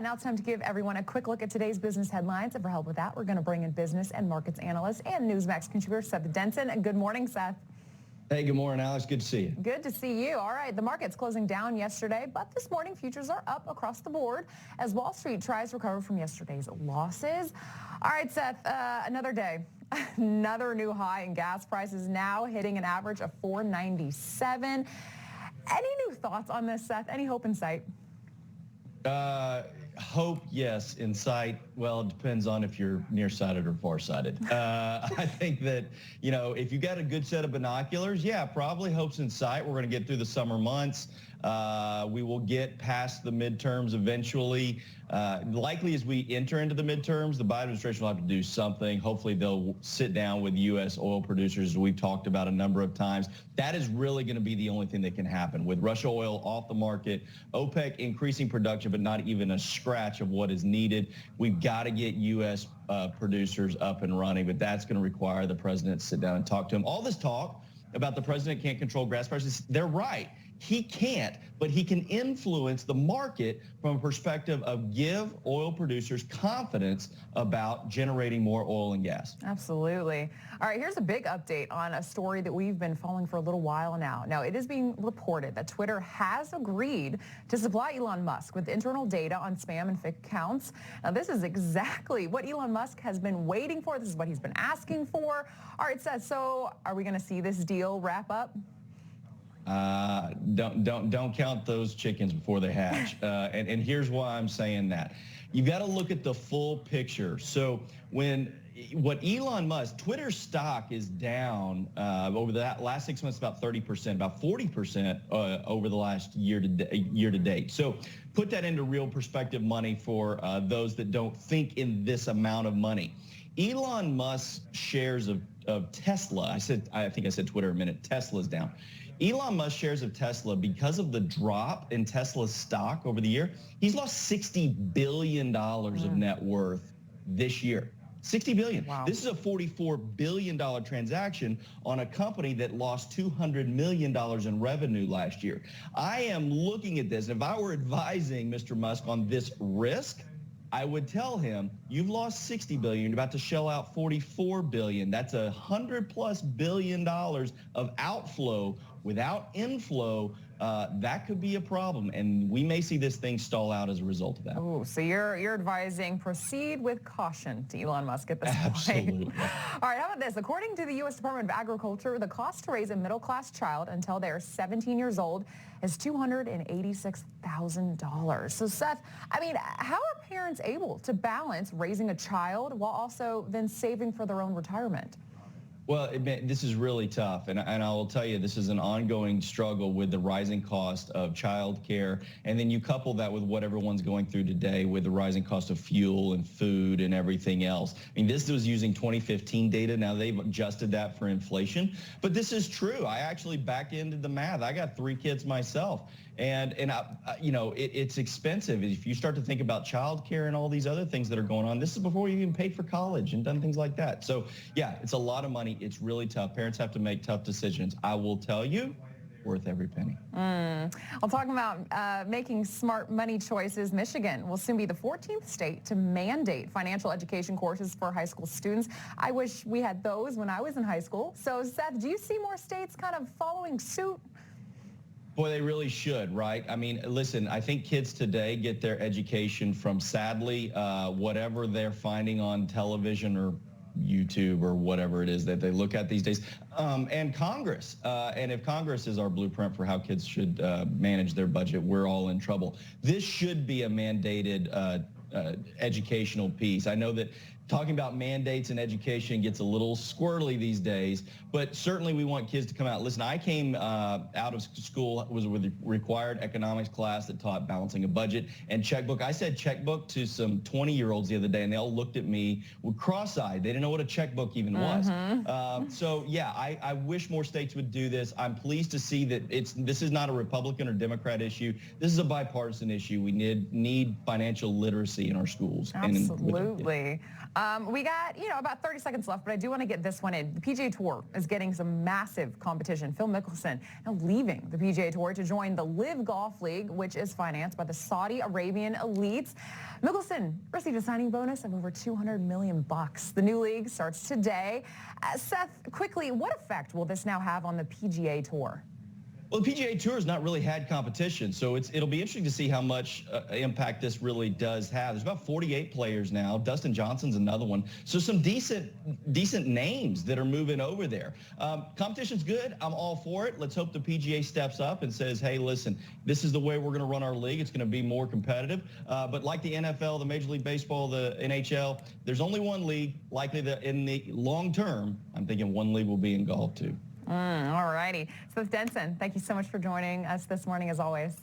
now it's time to give everyone a quick look at today's business headlines. And for help with that, we're going to bring in business and markets analyst and Newsmax contributor Seth Denson. And good morning, Seth. Hey, good morning, Alex. Good to see you. Good to see you. All right, the market's closing down yesterday, but this morning futures are up across the board as Wall Street tries to recover from yesterday's losses. All right, Seth, another day. Another new high in gas prices, now hitting an average of $4.97. Any new thoughts on this, Seth? Any hope in sight? Hope, yes. In sight, well, it depends on if you're nearsighted or farsighted. I think that, if you got a good set of binoculars, yeah, probably hope's in sight. We're going to get through the summer months. We will get past the midterms eventually. Likely as we enter into the midterms, the Biden administration will have to do something. Hopefully they'll sit down with U.S. oil producers, as we've talked about a number of times. That is really going to be the only thing that can happen. With Russia oil off the market, OPEC increasing production, but not even a scratch of what is needed. We've got to get U.S. Producers up and running, but that's going to require the president to sit down and talk to them. All this talk about the president can't control gas prices, they're right. He can't, but he can influence the market from a perspective of give oil producers confidence about generating more oil and gas. Absolutely. All right, here's a big update on a story that we've been following for a little while now. Now, it is being reported that Twitter has agreed to supply Elon Musk with internal data on spam and fake accounts. Now, this is exactly what Elon Musk has been waiting for. This is what he's been asking for. All right, Seth, so are we going to see this deal wrap up? Don't count those chickens before they hatch. And here's why I'm saying that. You've got to look at the full picture. So what Elon Musk, Twitter's stock is down over the last 6 months about 30%, about 40% over the last year to date. So put that into real perspective money for those that don't think in this amount of money. Elon Musk's shares of Tesla, I think I said Twitter a minute, Tesla's down. Elon Musk shares of Tesla, because of the drop in Tesla's stock over the year, he's lost $60 billion of net worth this year. $60 billion. Wow. This is a $44 billion transaction on a company that lost $200 million in revenue last year. I am looking at this. If I were advising Mr. Musk on this risk, I would tell him, you've lost $60 billion, you're about to shell out $44 billion. That's $100+ billion of outflow without inflow. That could be a problem, and we may see this thing stall out as a result of that. Oh, so you're advising proceed with caution to Elon Musk at this point. Absolutely. All right, how about this? According to the U.S. Department of Agriculture, the cost to raise a middle-class child until they're 17 years old is $286,000. So, Seth, how are parents able to balance raising a child while also then saving for their own retirement? Well, this is really tough, and I will tell you, this is an ongoing struggle with the rising cost of childcare, and then you couple that with what everyone's going through today with the rising cost of fuel and food and everything else. This was using 2015 data. Now they've adjusted that for inflation, but this is true. I actually back into the math. I got 3 kids myself, and it's expensive. If you start to think about childcare and all these other things that are going on, this is before you even paid for college and done things like that. So yeah, it's a lot of money. It's really tough. Parents have to make tough decisions. I will tell you, worth every penny. Well, talking about making smart money choices, Michigan will soon be the 14th state to mandate financial education courses for high school students. I wish we had those when I was in high school. So, Seth, do you see more states kind of following suit? Boy, they really should, right? Listen, I think kids today get their education from, sadly, whatever they're finding on television or YouTube or whatever it is that they look at these days, and Congress. And if Congress is our blueprint for how kids should manage their budget, we're all in trouble. This should be a mandated educational piece. I know that talking about mandates and education gets a little squirrely these days, but certainly we want kids to come out. Listen, I came out of school, was with a required economics class that taught balancing a budget and checkbook. I said checkbook to some 20-year-olds the other day, and they all looked at me with cross-eyed. They didn't know what a checkbook even was. So yeah, I wish more states would do this. I'm pleased to see that this is not a Republican or Democrat issue. This is a bipartisan issue. We need financial literacy in our schools. Absolutely. We got, about 30 seconds left, but I do want to get this one in. The PGA Tour is getting some massive competition. Phil Mickelson now leaving the PGA Tour to join the Live Golf League, which is financed by the Saudi Arabian elites. Mickelson received a signing bonus of over $200 million. The new league starts today. Seth, quickly, what effect will this now have on the PGA Tour? Well, the PGA Tour has not really had competition, so it'll be interesting to see how much impact this really does have. There's about 48 players now. Dustin Johnson's another one. So some decent names that are moving over there. Competition's good. I'm all for it. Let's hope the PGA steps up and says, hey, listen, this is the way we're going to run our league. It's going to be more competitive. But like the NFL, the Major League Baseball, the NHL, there's only one league. Likely in the long term, I'm thinking one league will be in golf too. All righty. Seth Denson, thank you so much for joining us this morning as always.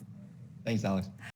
Thanks, Alex.